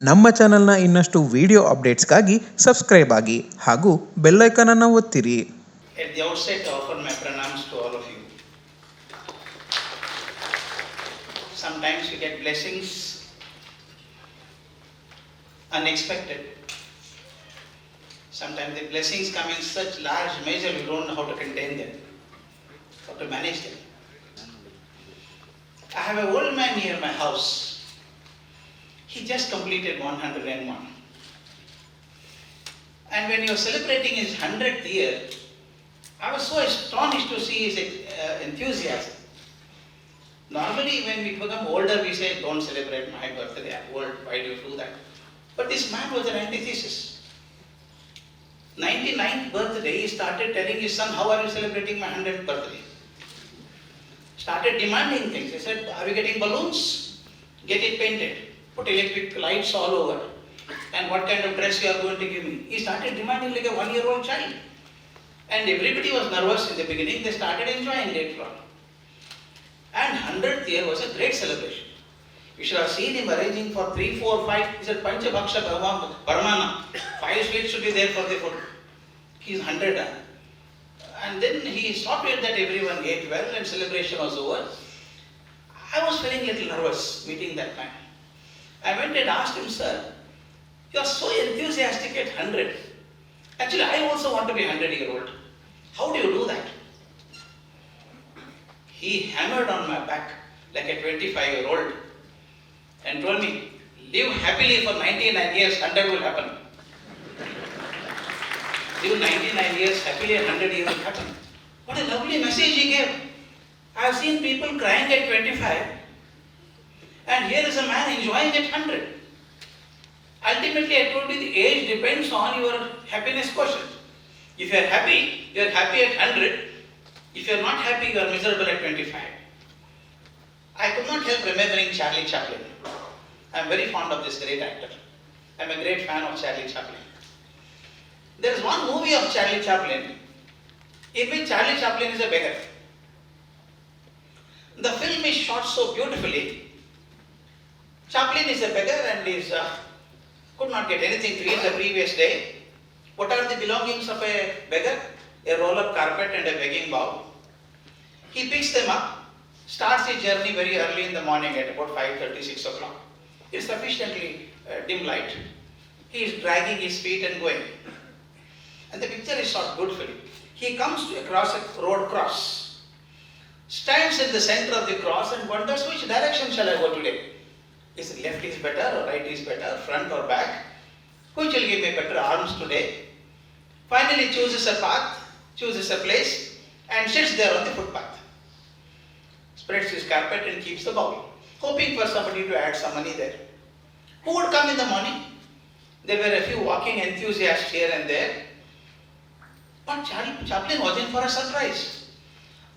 ನಮ್ಮ ಚಾನೆಲ್ನ ಇನ್ನಷ್ಟು ವಿಡಿಯೋ ಅಪ್ಡೇಟ್ಸ್ಗಾಗಿ ಸಬ್ಸ್ಕ್ರೈಬ್ ಆಗಿ ಹಾಗೂ ಬೆಲ್ ಐಕಾನ್ ಅನ್ನು ಒತ್ತಿರಿ. At the outset, I offer my pranams to all of you. Sometimes you get blessings unexpected. Sometimes the blessings come in such large measure you don't know how to contain them, how to manage them. I have an old man near my house. He just completed 101. And when he was celebrating his 100th year, I was so astonished to see his enthusiasm. Normally when we become older, we say, don't celebrate my birthday, I'm old, why do you do that? But this man was an antithesis. 99th birthday, he started telling his son, how are you celebrating my 100th birthday? Started demanding things. He said, are you getting balloons? Get it painted. Put electric lights all over. And what kind of dress you are going to give me? He started demanding like a 1-year-old child. And everybody was nervous in the beginning. They started enjoying later on. And 100th year was a great celebration. You should have seen him arranging for 3, 4, 5. He said, Pancha Bhaksha Paramana. 5 sweets should be there for the food. He's 100. And then he stopped it that everyone ate well and celebration was over. I was feeling a little nervous meeting that man. I went and asked him, sir, you are so enthusiastic at 100. Actually, I also want to be 100-year-old. How do you do that? He hammered on my back like a 25-year-old and told me, live happily for 99 years, 100 will happen. Live 99 years happily and 100 years will happen. What a lovely message he gave. I have seen people crying at 25 and here is a man enjoying at 100. Ultimately, I told you the age depends on your happiness quotient. If you are happy at 100. If you are not happy, you are miserable at 25. I could not help remembering Charlie Chaplin. I am very fond of this great actor. I am a great fan of Charlie Chaplin. There is one movie of Charlie Chaplin in which Charlie Chaplin is a beggar. The film is shot so beautifully. Chaplin is a beggar and could not get anything to eat the previous day. What are the belongings of a beggar? A roll-up carpet and a begging bowl. He picks them up, starts his journey very early in the morning at about 5:30, 6 o'clock. It's sufficiently dim light. He is dragging his feet and going. And the picture is shot beautifully. He comes across a road cross, stands in the center of the cross and wonders which direction shall I go today. Is left is better or right is better, front or back? Which will give me better arms today? Finally chooses a path, chooses a place and sits there on the footpath. Spreads his carpet and keeps the bowl, hoping for somebody to add some money there. Who would come in the morning? There were a few walking enthusiasts here and there. But Chaplin was in for a surprise.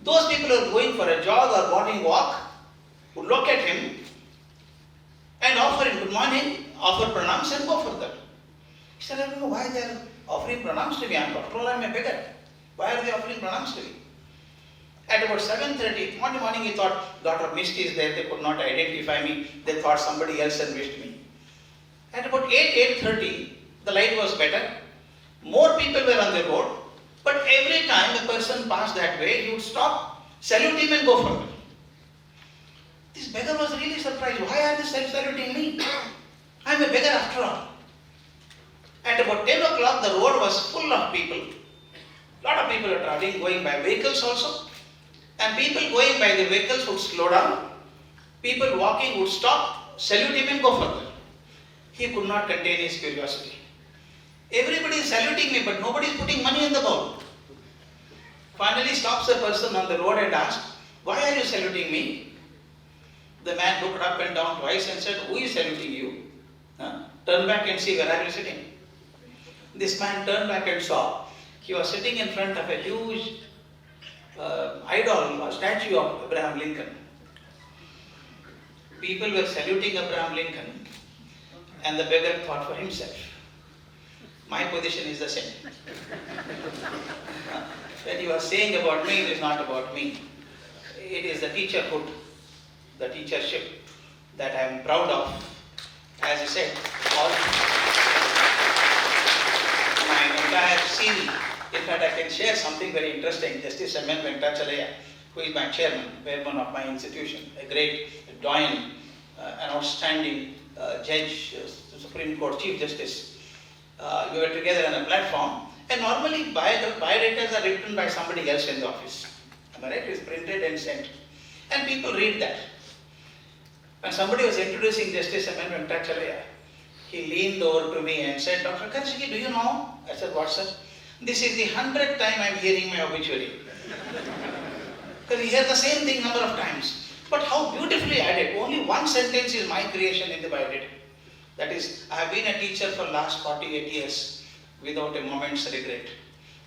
Those people who are going for a jog or morning walk would look at him and offer him good morning, offer pranams and go for them. He said, I don't know why they are offering pranams to me. After all, I am a beggar. Why are they offering pranams to me? At about 7:30, one morning he thought, lot of mist is there, they could not identify me. They thought somebody else had missed me. At about 8:30, the light was better. More people were on the road. But every time a person passed that way, he would stop, salute him and go further. This beggar was really surprised. Why are they saluting me? I am a beggar after all. At about 10 o'clock, the road was full of people. Lot of people are traveling, going by vehicles also. And people going by the vehicles would slow down. People walking would stop, salute him and go further. He could not contain his curiosity. Everybody is saluting me, but nobody is putting money in the bowl. Finally stops a person on the road and asks, why are you saluting me? The man looked up and down twice and said, who is saluting you? Turn back and see, where are you sitting? This man turned back and saw he was sitting in front of a huge idol, a statue of Abraham Lincoln. People were saluting Abraham Lincoln and the beggar thought for himself, my position is the same. When he was saying about me, it is not about me. It is the teacherhood, the teachership that I am proud of. As he said, all my entire CV. In fact, I can share something very interesting. Justice M.N. Venkatachalaya, who is my chairman of my institution, a great doyen, an outstanding judge, Supreme Court Chief Justice. We were together on a platform, and normally biodatas are written by somebody else in the office. Am I right? It's printed and sent, and people read that. When somebody was introducing Justice M.N. Venkatachalaya, he leaned over to me and said, "Dr. Karishiki, do you know?" I said, "What, sir?" "This is the 100th time I am hearing my obituary." Because we hear the same thing number of times. But how beautifully added. Only one sentence is my creation in the biodata. That is, I have been a teacher for last 48 years without a moment's regret.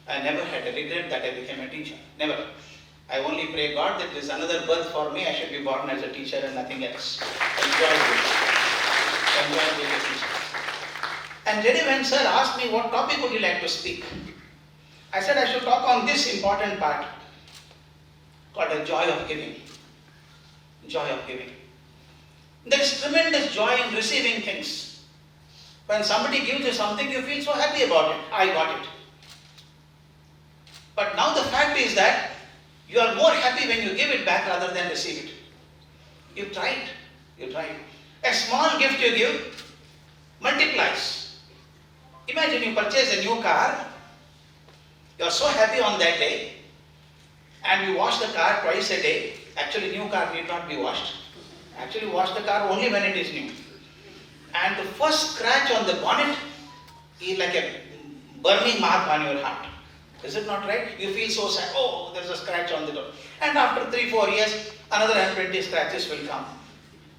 I never had a regret that I became a teacher. Never. I only pray God that there is another birth for me. I should be born as a teacher and nothing else. Enjoy this. Enjoy being a teacher. And Jedi when sir asked me, "What topic would you like to speak?" I said I should talk on this important part called the joy of giving. Joy of giving. There is tremendous joy in receiving things. When somebody gives you something, you feel so happy about it. I got it. But now the fact is that you are more happy when you give it back rather than receive it. You tried. You tried. A small gift you give multiplies. Imagine you purchase a new car. You are so happy on that day, and you wash the car twice a day. Actually, new car need not be washed. Actually, wash the car only when it is new. And the first scratch on the bonnet is like a burning mark on your heart. Is it not right? You feel so sad. Oh, there's a scratch on the door. And after 3-4 years, another 120 scratches will come.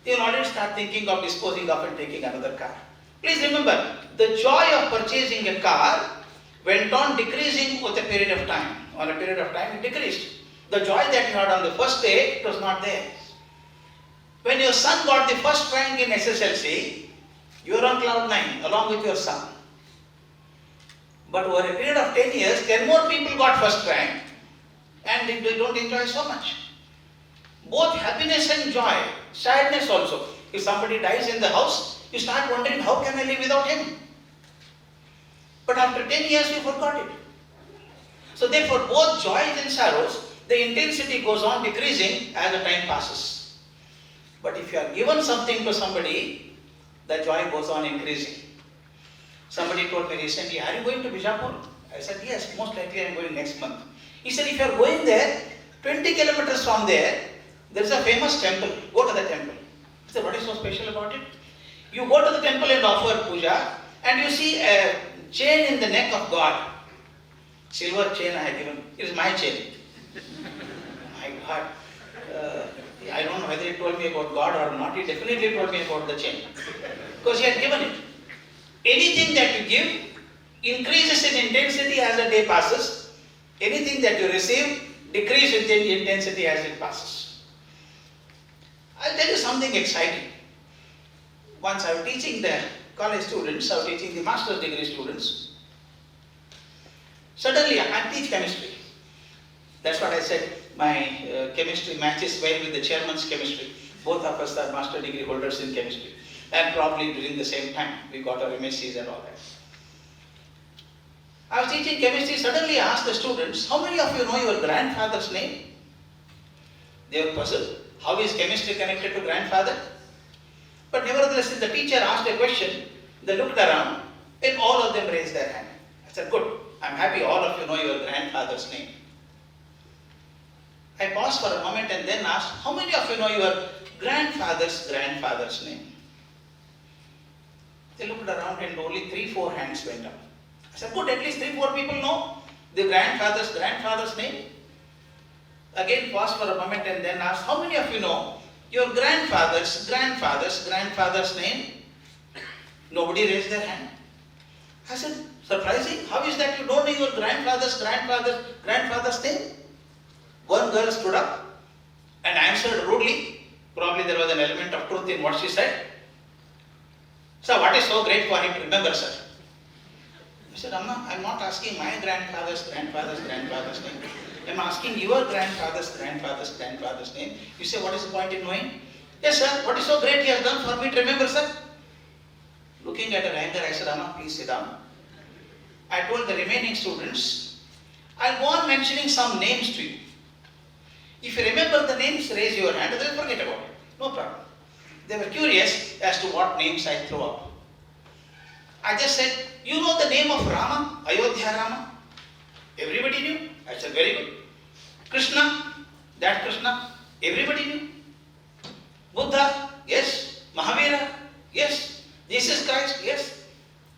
You'll already start thinking of disposing of and taking another car. Please remember, the joy of purchasing a car went on decreasing with a period of time. On a period of time, it decreased. The joy that you had on the first day, it was not there. When your son got the first rank in SSLC, you were on cloud 9 along with your son. But over a period of 10 years, 10 more people got first rank, and they don't enjoy so much. Both happiness and joy, sadness also. If somebody dies in the house, you start wondering, how can I live without him? But after 10 years, you forgot it. So therefore, both joys and sorrows, the intensity goes on decreasing as the time passes. But if you are given something to somebody, the joy goes on increasing. Somebody told me recently, "Are you going to Bijapur?" I said, "Yes, most likely I am going next month." He said, "If you are going there, 20 kilometers from there is a famous temple. Go to the temple." I said, "What is so special about it?" You go to the temple and offer puja, and you see a chain in the neck of God. Silver chain I have given. It is my chain. My God. I don't know whether he told me about God or not. He definitely told me about the chain. Because he had given it. Anything that you give increases in intensity as the day passes. Anything that you receive decreases in intensity as it passes. I'll tell you something exciting. Once I was teaching the college students, I was teaching the master's degree students. Suddenly, I teach chemistry. That's what I said. My chemistry matches well with the chairman's chemistry. Both of us are master degree holders in chemistry. And probably during the same time, we got our MScs and all that. I was teaching chemistry, suddenly I asked the students, "How many of you know your grandfather's name?" They were puzzled. How is chemistry connected to grandfather? But nevertheless, if the teacher asked a question, they looked around and all of them raised their hand. I said, "Good, I'm happy all of you know your grandfather's name." I paused for a moment and then asked, "How many of you know your grandfather's name?" They looked around and only 3-4 hands went up. I said, "Good, at least 3-4 people know the grandfather's name." Again paused for a moment and then asked, "How many of you know your grandfather's name?" Nobody raised their hand. I said, "Surprising, how is that you don't know your grandfather's name?" One girl stood up and answered rudely. Probably there was an element of truth in what she said. "Sir, what is so great for him to remember, sir?" I said, "Amma, I'm not asking my grandfather's name. I'm asking your grandfather's name. You say, what is the point in knowing?" "Yes, sir, what is so great he has done for me to remember, sir?" Looking at her anger, I said, Amma, please sit down. I told the remaining students, I'll go on mentioning some names to you. If you remember the names, raise your hand, then forget about it. No problem. They were curious as to what names I throw up. I just said, you know the name of Rama, Ayodhya Rama? Everybody knew. I said, very good. Krishna, that Krishna, everybody knew. Buddha, yes. Mahavira, yes. Jesus Christ, yes.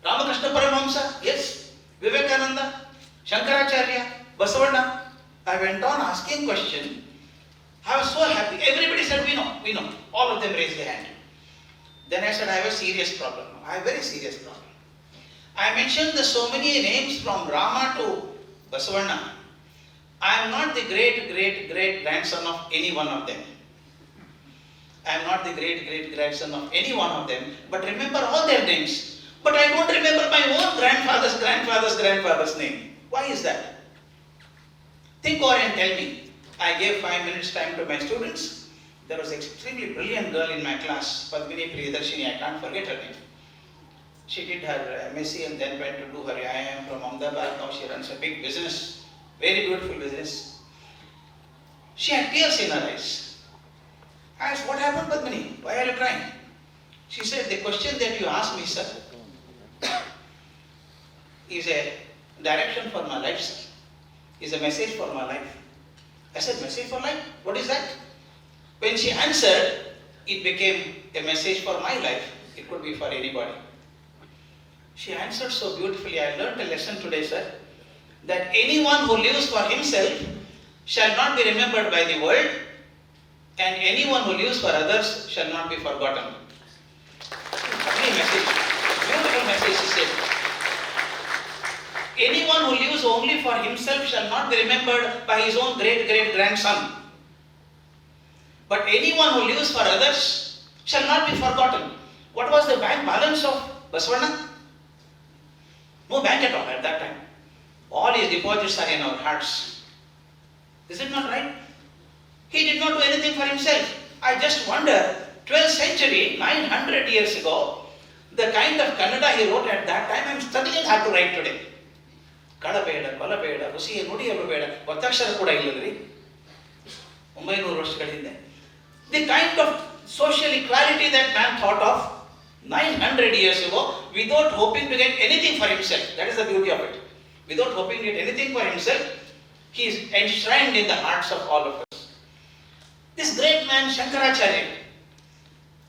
Ramakrishna Paramahamsa, yes. Vivekananda, Shankaracharya, Basavanna. I went on asking questions. I was so happy. Everybody said, we know. All of them raised their hand. Then I said, I have a serious problem. I have a very serious problem. I mentioned so many names from Rama to Basavanna. I am not the great grandson of any one of them. I am not the great grandson of any one of them, but remember all their names. But I don't remember my own grandfather's name. Why is that? Think over and tell me. I gave 5 minutes time to my students. There was an extremely brilliant girl in my class, Padmini Priyadarshini, I can't forget her name. She did her MSc and then went to do her IIM from Ahmedabad. Now she runs a big business, very beautiful business. She had tears in her eyes. I asked, what happened, Padmini? Why are you crying? She said, the question that you asked me, sir, is a direction for my life, sir. Is a message for my life. I said, message for life? What is that? When she answered, it became a message for my life. It could be for anybody. She answered so beautifully. I learned a lesson today, sir, that anyone who lives for himself shall not be remembered by the world, and anyone who lives for others shall not be forgotten. Lovely message. Beautiful message, she said. Anyone who lives only for himself shall not be remembered by his own great grandson. But anyone who lives for others shall not be forgotten. What was the bank balance of Basavanna? No bank at all at that time. All his deposits are in our hearts. Is it not right? He did not do anything for himself. I just wonder, 12th century, 900 years ago, the kind of Kannada he wrote at that time, I am struggling hard to write today. Kadabeda, Balabeda, Husiye Nudi Abubeda, Vattakshara Kuda Illadri, 900 ವರ್ಷಗಳ ಹಿಂದೆ. The kind of social equality that man thought of 900 years ago, without hoping to get anything for himself. That is the beauty of it. Without hoping to get anything for himself, he is enshrined in the hearts of all of us. This great man, Shankaracharya,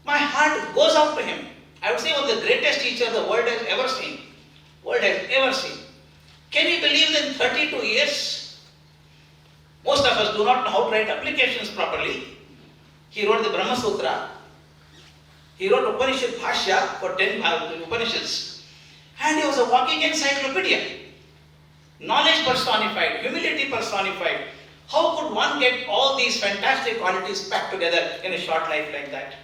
my heart goes out to him. I would say one of the greatest teachers the world has ever seen. Can you believe that in 32 years, most of us do not know how to write applications properly. He wrote the Brahma Sutra. He wrote Upanishad Bhashya for 10 Upanishads. And he was a walking encyclopedia. Knowledge personified, humility personified. How could one get all these fantastic qualities packed together in a short life like that?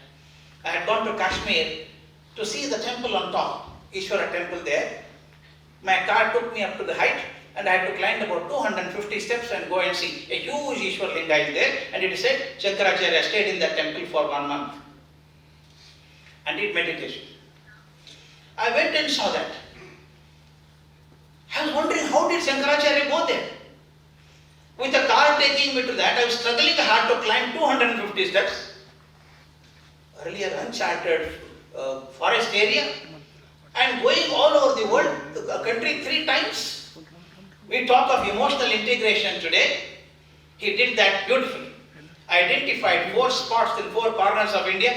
I had gone to Kashmir to see the temple on top, Ishvara temple there. My car took me up to the height and I had to climb about 250 steps and go and see. A huge Ishwar Linga is there, and it is said Shankaracharya stayed in that temple for 1 month and did meditation. I went and saw that. I was wondering, how did Shankaracharya go there? With a car taking me to that, I was struggling hard to climb 250 steps. Earlier uncharted forest area, and going all over the world, the country 3 times. We talk of emotional integration today. He did that beautifully. Identified 4 spots in 4 corners of India,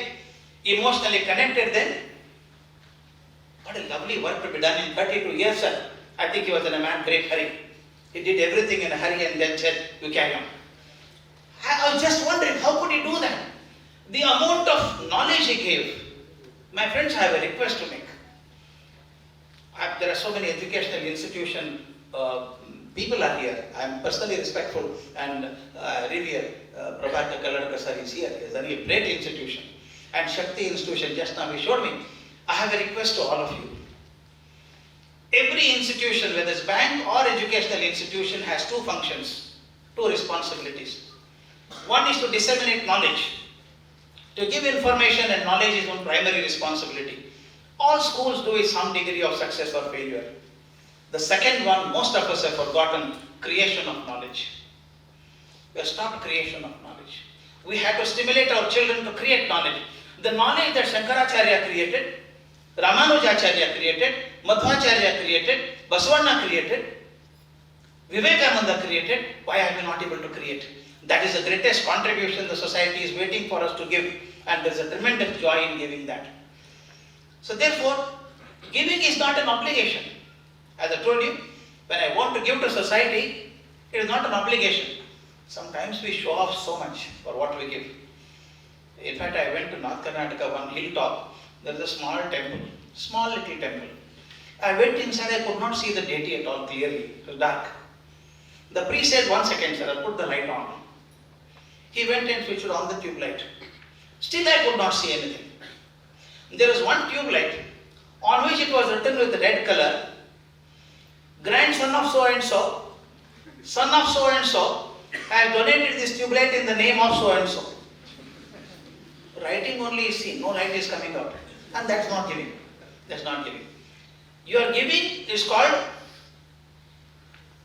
emotionally connected them. What a lovely work to be done in 32 years, sir. I think he was in a man great hurry. He did everything in a hurry and then said, you carry on. I was just wondering, how could he do that? The amount of knowledge he gave. My friends, I have a request to make. There are so many educational institutions, people are here. I am personally respectful and revere Prabhakar Kalladkar sir is here. He is a great institution. And Shakti institution, just now he showed me. I have a request to all of you. Every institution, whether it's bank or educational institution, has 2 functions, 2 responsibilities. One is to disseminate knowledge. To give information and knowledge is one primary responsibility. All schools do is some degree of success or failure. The second one, most of us have forgotten, creation of knowledge. We have stopped creation of knowledge. We have to stimulate our children to create knowledge. The knowledge that Shankaracharya created, Ramanujacharya created, Madhvacharya created, Basavanna created, Vivekananda created, why are we not able to create? That is the greatest contribution the society is waiting for us to give, and there is a tremendous joy in giving that. So therefore, giving is not an obligation. As I told you, when I want to give to society, it is not an obligation. Sometimes we show off so much for what we give. In fact, I went to North Karnataka, one hilltop, there is a small temple, small little temple. I went inside, I could not see the deity at all clearly, it was dark. The priest said, 1 second sir, I'll put the light on. He went and switched on the tube light. Still I could not see anything. There was one tube light on which it was written with red color, grandson of so and so, son of so and so, has donated this tube light in the name of so and so. Writing only is seen, no light is coming out. And that's not giving. That's not giving. Your giving is called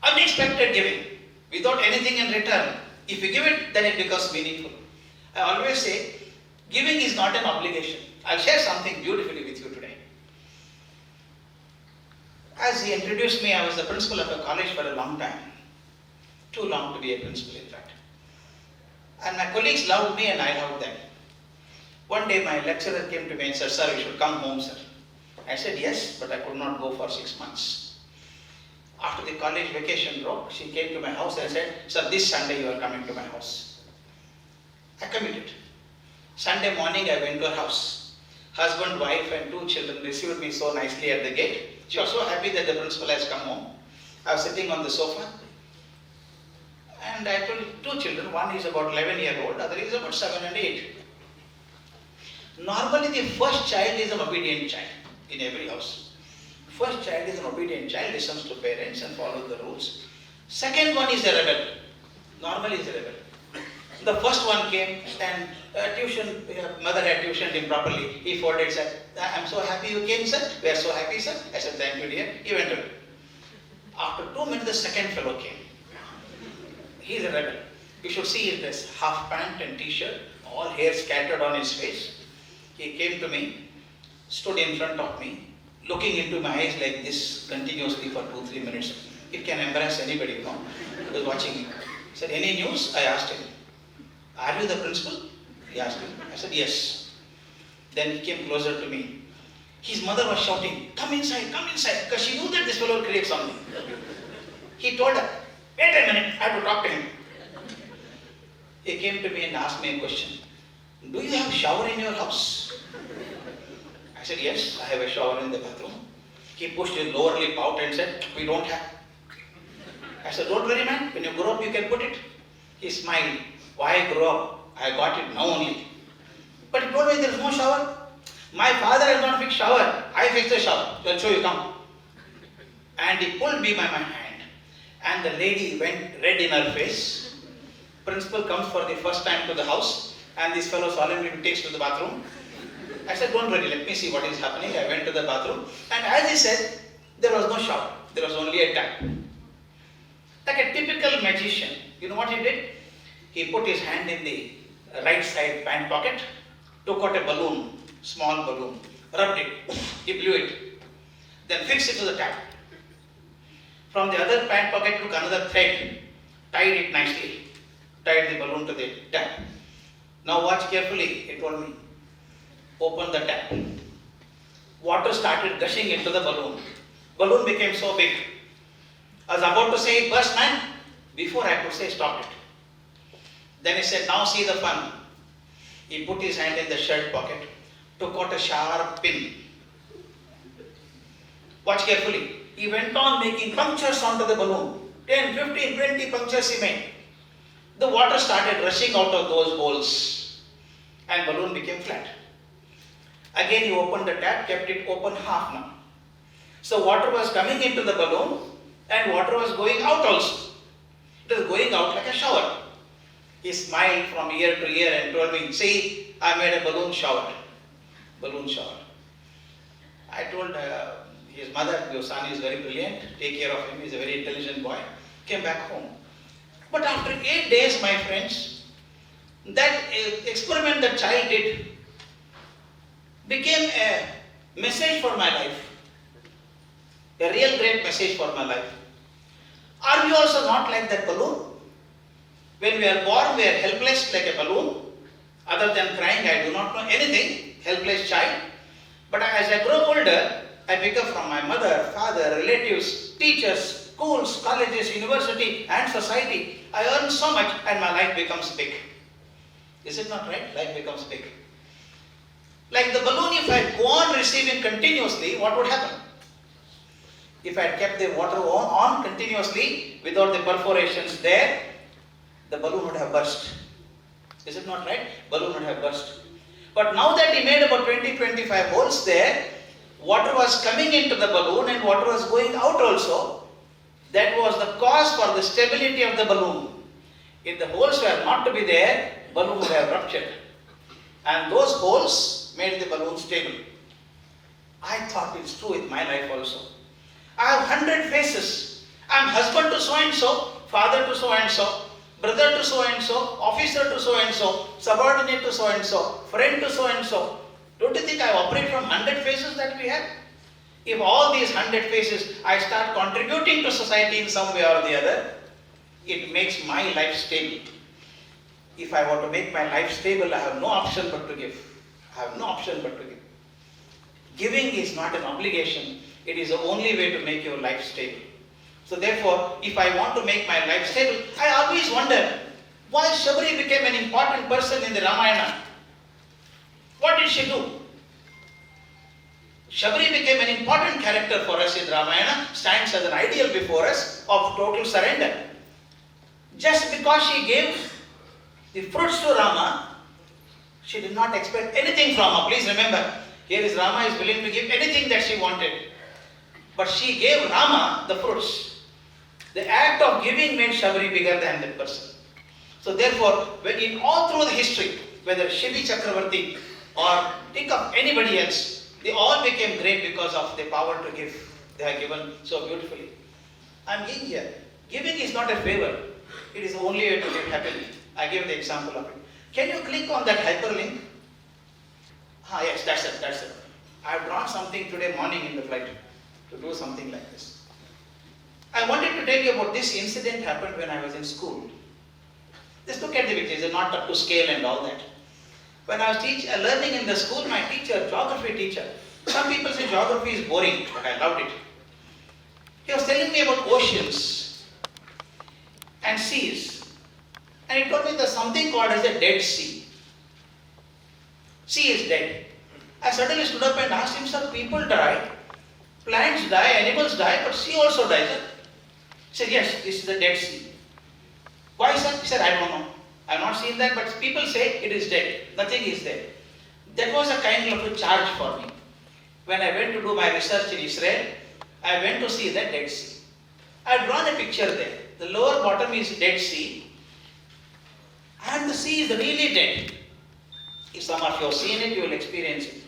unexpected giving, without anything in return. If you give it, then it becomes meaningful. I always say, giving is not an obligation. I'll share something beautifully with you today. As he introduced me, I was the principal of a college for a long time. Too long to be a principal, in fact. And my colleagues loved me and I loved them. One day my lecturer came to me and said, sir, you should come home, sir. I said, yes, but I could not go for 6 months. After the college vacation broke, she came to my house and said, sir, this Sunday you are coming to my house. I committed. Sunday morning I went to her house. Husband, wife and 2 children received me so nicely at the gate. She was so happy that the principal has come home. I was sitting on the sofa. And I told 2 children, one is about 11-year-old, other is about 7 and 8. Normally the first child is an obedient child in every house. First child is an obedient child, listens to parents and follows the rules. Second one is a rebel. Normally is a rebel. The first one came and mother had tuitioned him properly. He folded, said, I'm so happy you came, sir. We are so happy, sir. I said, thank you, dear. He went away. After 2 minutes, the second fellow came. He is a rebel. You should see his dress, half pant and t-shirt, all hair scattered on his face. He came to me, stood in front of me, looking into my eyes like this continuously for 2-3 minutes. It can embarrass anybody, you know. He was watching me. He said, any news? I asked him. Are you the principal? He asked me. I said, yes. Then he came closer to me. His mother was shouting, come inside, because she knew that this fellow will create something. He told her, wait a minute, I have to talk to him. He came to me and asked me a question. Do you have a shower in your house? I said, yes, I have a shower in the bathroom. He pushed his lower lip out and said, we don't have. I said, don't worry, man, when you grow up, you can put it. He smiled. Why grow up? I got it now only. But he told me there is no shower. My father has not fixed shower. I fixed the shower. So I'll show you, come. And he pulled me by my hand. And the lady went red in her face. Principal comes for the first time to the house. And this fellow solemnly takes to the bathroom. I said, don't worry, let me see what is happening. I went to the bathroom. And as he said, there was no shower. There was only a tap. Like a typical magician. You know what he did? He put his hand in the right side pant pocket, took out a balloon, small balloon, rubbed it, he blew it, then fixed it to the tap. From the other pant pocket took another thread, tied it nicely, tied the balloon to the tap. Now watch carefully, he told me. Open the tap. Water started gushing into the balloon. Balloon became so big. I was about to say, burst, man, before I could say, stop it. Then he said, now see the fun. He put his hand in the shirt pocket, took out a sharp pin. Watch carefully. He went on making punctures onto the balloon. 10, 15, 20 punctures he made. The water started rushing out of those holes and balloon became flat. Again he opened the tap, kept it open half now. So water was coming into the balloon and water was going out also. It was going out like a shower. He smiled from ear to ear and told me, see, I made a balloon shower. Balloon shower. I told his mother, your son is very brilliant, take care of him, he's a very intelligent boy. Came back home. But after 8 days, my friends, that experiment the child did became a message for my life. A real great message for my life. Are we also not like that balloon? When we are born, we are helpless like a balloon. Other than crying, I do not know anything. Helpless child. But as I grow older, I pick up from my mother, father, relatives, teachers, schools, colleges, university, and society. I earn so much and my life becomes big. Is it not right? Life becomes big. Like the balloon, if I go on receiving continuously, what would happen? If I had kept the water on continuously without the perforations there, the balloon would have burst. Is it not right? Balloon would have burst. But now that he made about 20-25 holes there, water was coming into the balloon and water was going out also. That was the cause for the stability of the balloon. If the holes were not to be there, balloon would have ruptured. And those holes made the balloon stable. I thought it's true with my life also. I have 100 faces. I am husband to so and so, father to so and so, brother to so and so, officer to so and so, subordinate to so and so, friend to so and so. Don't you think I operate from 100 faces that we have? If all these 100 faces I start contributing to society in some way or the other, it makes my life stable. If I want to make my life stable, I have no option but to give. I have no option but to give. Giving is not an obligation. It is the only way to make your life stable. So therefore, if I want to make my life stable, I always wonder, why Shabari became an important person in the Ramayana? What did she do? Shabari became an important character for us in Ramayana, stands as an ideal before us of total surrender. Just because she gave the fruits to Rama, she did not expect anything from Rama. Please remember, here is Rama is willing to give anything that she wanted. But she gave Rama the fruits. The act of giving made Shabari bigger than that person. So therefore, when in all through the history, whether Shivi Chakravarti or think of anybody else, they all became great because of the power to give. They are given so beautifully. I am giving here. Giving is not a favor. It is the only way to live happily. I gave the example of it. Can you click on that hyperlink? Yes, that's it. I have drawn something today morning in the flight to do something like this. I wanted to tell you about this incident happened when I was in school. Just look at the pictures, they're not up to scale and all that. When I was learning in the school, my teacher, geography teacher, some people say geography is boring, but I loved it. He was telling me about oceans and seas. And he told me there's something called as a Dead Sea. Sea is dead. I suddenly stood up and asked him, sir, people die, plants die, animals die, but sea also dies. He said, yes, this is the Dead Sea. Why, sir? He said, I don't know. I have not seen that, but people say it is dead. Nothing is there. That was a kind of a charge for me. When I went to do my research in Israel, I went to see the Dead Sea. I had drawn a picture there. The lower bottom is Dead Sea, and the sea is really dead. If some of you have seen it, you will experience it.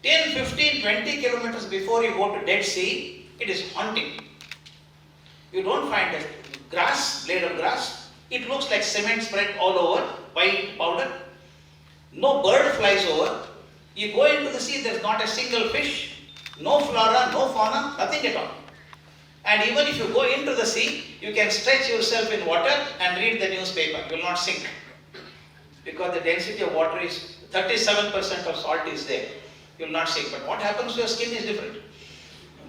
10, 15, 20 kilometers before you go to Dead Sea, it is haunting. You don't find a grass, blade of grass. It looks like cement spread all over, white powder. No bird flies over. You go into the sea, there is not a single fish, no flora, no fauna, nothing at all. And even if you go into the sea, you can stretch yourself in water and read the newspaper. You will not sink. Because the density of water is 37% of salt is there. You will not sink. But what happens to your skin is different.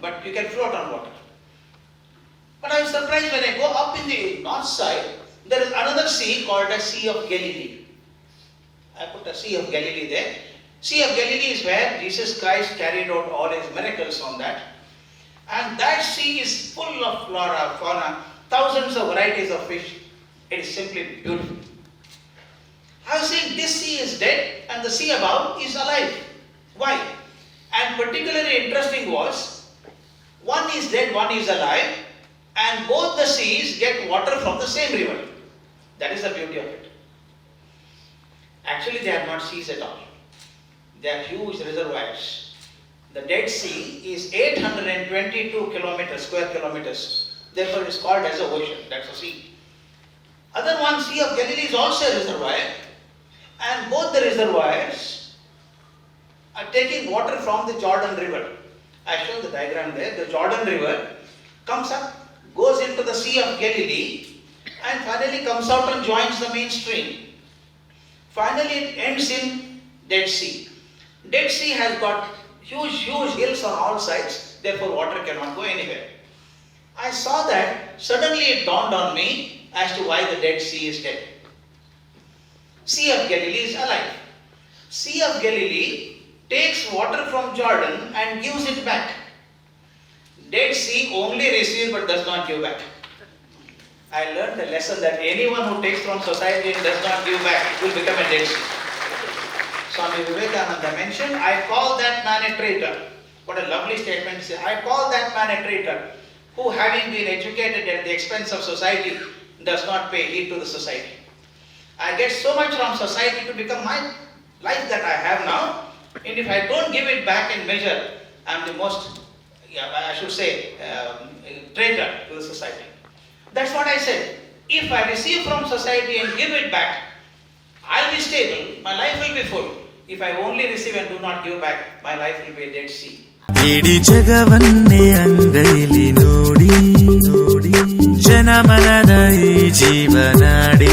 But you can float on water. But I was surprised when I go up in the north side, there is another sea called the Sea of Galilee. I put a Sea of Galilee there. Sea of Galilee is where Jesus Christ carried out all his miracles on that. And that sea is full of flora, fauna, thousands of varieties of fish. It is simply beautiful. I was saying this sea is dead and the sea above is alive. Why? And particularly interesting was, one is dead, one is alive, and both the seas get water from the same river. That is the beauty of it. Actually, they are not seas at all. They are huge reservoirs. The Dead Sea is 822 kilometers, square kilometers. Therefore, it is called as a ocean. That's a sea. Other one, Sea of Galilee, is also a reservoir, and both the reservoirs are taking water from the Jordan River. I show the diagram there. The Jordan River comes up, goes into the Sea of Galilee, and finally comes out and joins the main stream. Finally, it ends in Dead Sea. Dead Sea has got huge hills on all sides, therefore water cannot go anywhere. I saw that, suddenly it dawned on me as to why the Dead Sea is dead. Sea of Galilee is alive. Sea of Galilee takes water from Jordan and gives it back. Dead Sea only receives but does not give back. I learned the lesson that anyone who takes from society and does not give back will become a Dead Sea. Swami Vivekananda mentioned, I call that man a traitor. What a lovely statement to say. I call that man a traitor, who having been educated at the expense of society does not pay heed to the society. I get so much from society to become my life that I have now, and if I don't give it back in measure, I am the most, traitor to the society. That's what I said. If I receive from society and give it back, I'll be stable, my life will be full. If I only receive and do not give back, my life will be a dead sea. ಇಡೀ ಜಗವನ್ನೇ ಅಂಗೈಲಿ ನೋಡಿ ಜನಮನದ ಈ ಜೀವನಾಡಿ